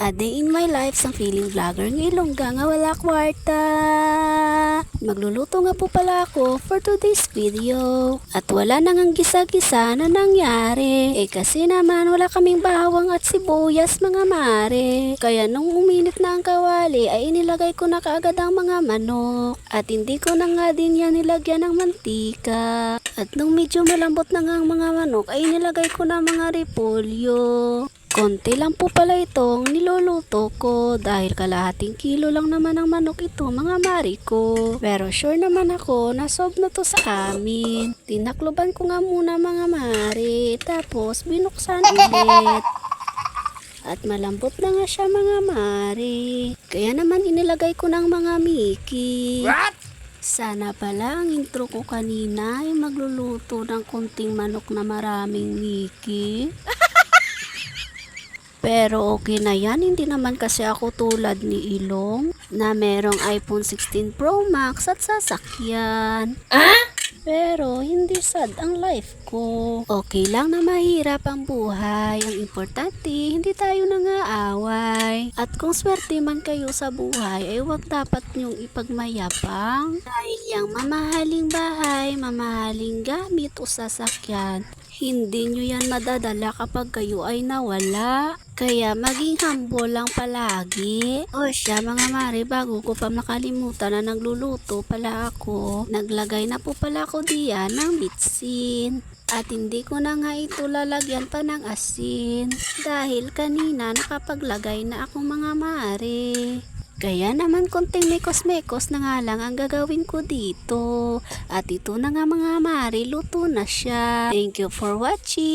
A day in my life sang feeling vlogger ng Ilongga nga wala kwarta. Magluluto nga po pala ako for today's video. At wala nang ang gisa-gisa na nangyari. Kasi naman wala kaming bawang at sibuyas mga mare. Kaya nung uminit na ang kawali ay inilagay ko na kaagad ang mga manok. At hindi ko na nga din yan nilagyan ng mantika. At nung medyo malambot na nga ang mga manok ay inilagay ko na mga repolyo. Konti lang po pala itong niluluto ko dahil kalahating kilo lang naman ang manok ito mga mari ko. Pero sure naman ako na sob na to sa amin. Tinakloban ko nga muna mga mari tapos binuksan ulit. At malambot na nga siya mga mari. Kaya naman inilagay ko ng mga Mickey. What? Sana pala ang intro ko kanina ay magluluto ng konting manok na maraming Mickey. Pero okay na yan, hindi naman kasi ako tulad ni Ilong na merong iPhone 16 Pro Max at sasakyan. Pero hindi sad ang life ko. Okay lang na mahirap ang buhay. Ang importante, hindi tayo nang-aaway. At kung swerte man kayo sa buhay, ay huwag dapat niyong ipagmayabang. Dahil yung mamahaling bahay, mamahaling gamit o sasakyan, hindi nyo yan madadala kapag kayo ay nawala. Kaya maging humble lang palagi. O siya mga mare, bago ko pa nakalimutan na nagluluto pala ako, naglagay na po pala ako diyan ng bitsin. At hindi ko na nga ito lalagyan pa ng asin. Dahil kanina nakapaglagay na ako mga mare. Kaya naman konting mekos-mekos na nga lang ang gagawin ko dito. At ito na nga mga mare, luto na siya. Thank you for watching.